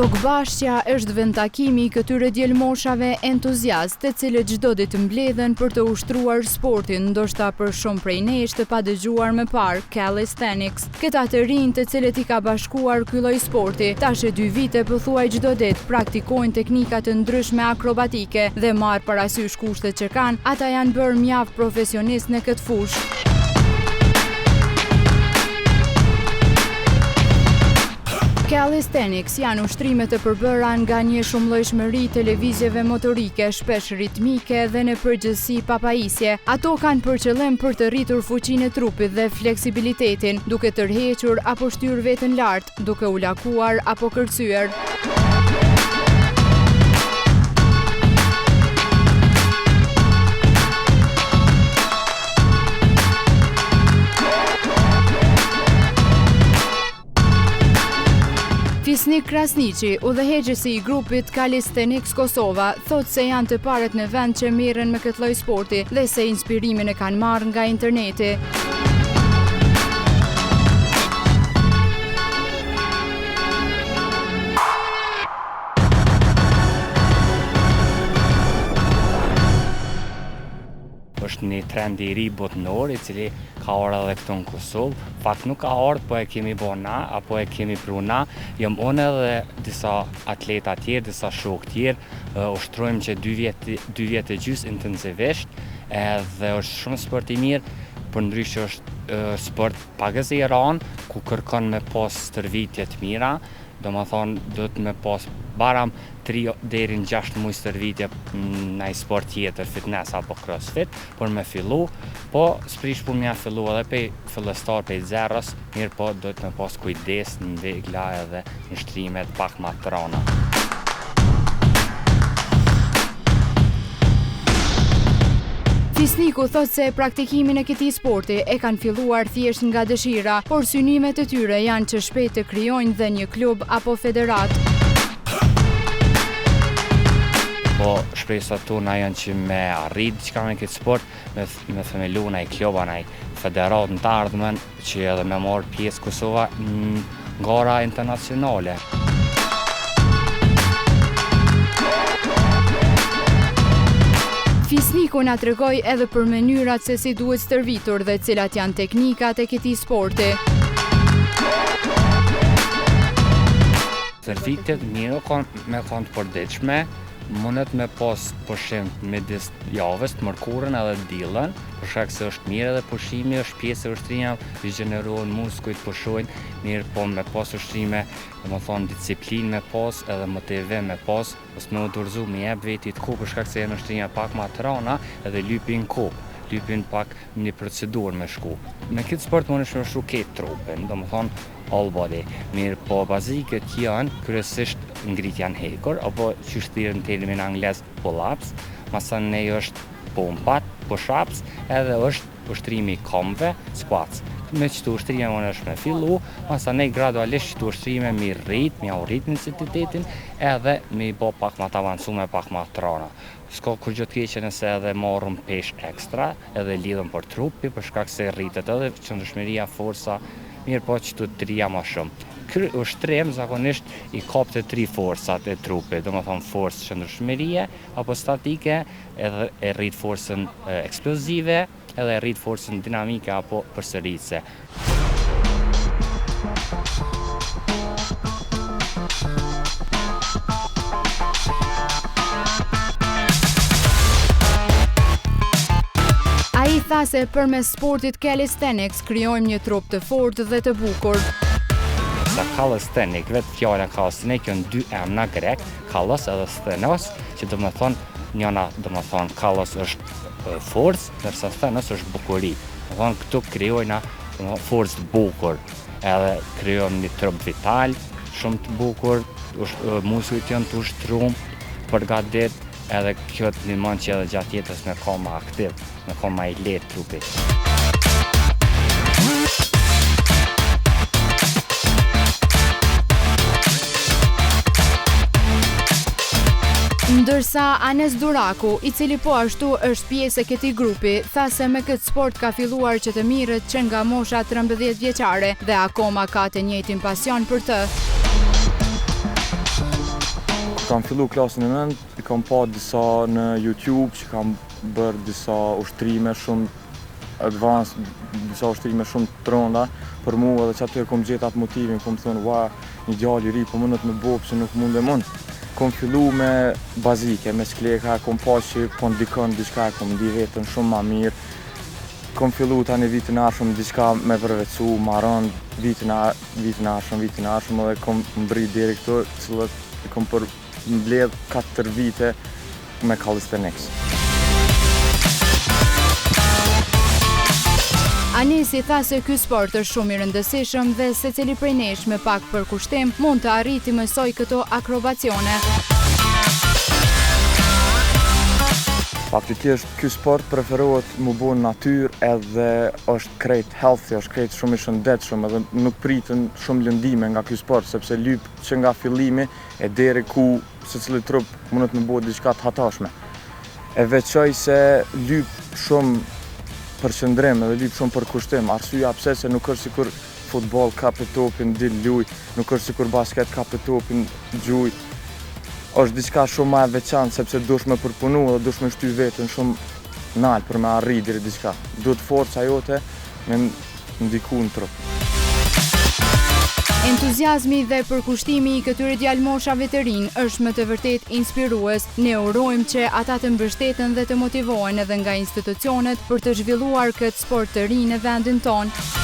Tokbashqja është vend takimi i këtyre djelmoshave entuziast, të cilët çdo ditë mbledhen për të ushtruar sportin, ndoshta për shumë prej nesh të padëgjuar më parë, calisthenics. Këta të rinj të cilët i ka bashkuar ky lloj sporti, tash e 2 vite pothuaj çdo ditë praktikojnë teknika të ndryshme akrobatike dhe marr parasysh kushtet që kanë, ata janë bërë mjaft profesionist në këtë fushë. Calisthenics janë ushtrime të përbëra nga një shumëllojshmëri të motorike, shpesh ritmike dhe në përgjithësi pa pajisje. Ato kanë për qëllim për të rritur fuqinë e trupit dhe fleksibilitetin, duke tërhequr apo shtyr veten lart, duke u lakuar apo kërcyer. Fisnik Krasniqi, udhëheqësi i grupit Calisthenics Kosova, thot se janë të parët në vend që merren me këtë lloj sporti dhe se inspirimin e kanë marrë nga interneti. Është një trend i ri botëror i cili ka ardhur edhe këtu në Kosovë. Fakt nuk ka ardhur, po e kemi bërë na, apo e kemi pru na. Jam unë edhe disa atleta tjerë, disa shokë tjerë, ushtrojmë që 2 vjet e gjys intensivisht, edhe është shumë sport i mirë, përndryshe është sport pagës i rënë, ku kërkon me pas stërvitje të mira. Domethënë duhet me pas baram 3 deri në 6 muaj stërvitje në një sport tjetër, fitness apo crossfit, por me fillu, po s'prish për mja fillu edhe pe fillestar pe zeros, mirë po duhet me pas kujdes në vegla edhe në shtrimet pak ma të rana. Fisniku thot se praktikimin e këtij sporti e kanë filluar thjesht nga dëshira, por synimet e tyre janë që shpejt të krijojnë dhe një klub apo federat. Po shpresat tona janë që me arrit diçka me këtë sport, me themelu në kluba, në federat në të ardhmen, që edhe me marrë pjesë Kosova në gara internacionale. Fisniku na tregoi edhe për mënyrat se si duhet stërvitur dhe cilat janë teknikat e këtij sporti. Stërvitjet mirë me kanë të përditshme, mundet me pas pushim midis javës të mërkurën edhe diellën, për shkak se është mirë edhe pushimi, është pjesë e ushtrimit, rigjenerohen muskujt, pushojnë, mirë po me pas ushtrime, domethënë disiplinë me pas edhe motivim me pas, ose me u dorëzu me jep vetit kohë, për shkak se janë ushtrime pak më të rënda edhe lypin kohë. Lypin pak një procedurë me shku. Me këtë sport mundesh me ushtru ketë trupin, domethënë all body. Mirë po bazikët janë kryesisht ngritja në hekur, apo që thirrën në termin anglisht pull-ups, masanej është pompat, push-ups, edhe është ushtrimi i këmbëve, squats. Me çdo ushtrime mundesh me fillu, masanej gradualisht çdo ushtrime mi rrit intensitetin, edhe mi bë pak më të avancuar, pak më të rëna. S'ka kur gjë të keqe nëse edhe marrëm pesh ekstra, edhe lidhëm për trupi, për shkak se rritet edhe qëndrueshmëria, forca, mirë po që të trija më shumë. Ky ushtrim zakonisht i kap të 3 forcat e trupit, domethënë forcë qëndrueshmërie apo statike, edhe e rrit forcën eksplozive, edhe e rrit forcën dinamike apo përsëritse. Ai tha se përmes sportit calisthenics krijojmë një trup të fortë dhe të bukur. Sa calisthenic, vetë fjala calisthenic janë 2 emra grek, kalos edhe sthenos, që domethënë njëna domethënë kalos është forcë, ndërsa sthenos është bukuri. Domethënë këtu krijojna forcë të bukur, edhe krijojmë një trup vital, shumë të bukur, muskujt janë të ushtruar përgatit, edhe kjo të ndihmon që edhe gjatë jetës me ka më aktiv, me ka më i lehtë trupi. Ndërsa Anes Duraku, i cili po ashtu është pjesë e këtij grupi, tha se me këtë sport ka filluar që të mirët që nga mosha 13 vjeçare dhe akoma ka të njëjtin pasion për të. Kam fillu klasën e 9, I kam pa disa në YouTube që kam bërë disa ushtrime shumë advanced, disa ushtrime shumë të rënda për mua dhe që aty kom gjetë atë motivin, kom thonë, wa, një djalë I ri, po mundet me bo, pëse nuk mund e mund. Kom fillu me bazike, me skleka, kom pa që po ndikon diçka, kom ndi vetën shumë ma mirë. Kom fillu tani vitin arshëm diçka me vërvecu, maron vitin arshëm dhe kom mbri deri këtu, cilët kom mbledh 4 vite me calisthenics. Anesi tha se ky sport është shumë I rëndësishëm dhe secili prej nesh me pak përkushtim mund të arriti mësoj këto akrobacione. Faktikisht, ky sport preferohet mu bo në natyrë edhe është krejt healthy, është krejt shumë I shëndetshëm edhe nuk pritën shumë lëndime nga ky sport, sepse lyp që nga fillimi e deri ku secili trup mundet me bo diçka të hatashme. E veçoj se lyp shumë për qëndrim edhe lyp shumë për kushtim, arsyeja pse se nuk është sikur futboll ka për topin dil luj, nuk është sikur basket ka për topin gjuj. Është diçka shumë ma e veçantë sepse dush me përpunu dhe dush me shty veten shumë nalë për me arrit deri diçka. Duhet forca jote me ndiku në trup. Entuziazmi dhe përkushtimi I këtyre djalmoshave të rinj është me të vërtet inspirues. Ne urojmë që ata të mbështeten dhe të motivohen edhe nga institucionet për të zhvilluar këtë sport të rinj në vendin tonë.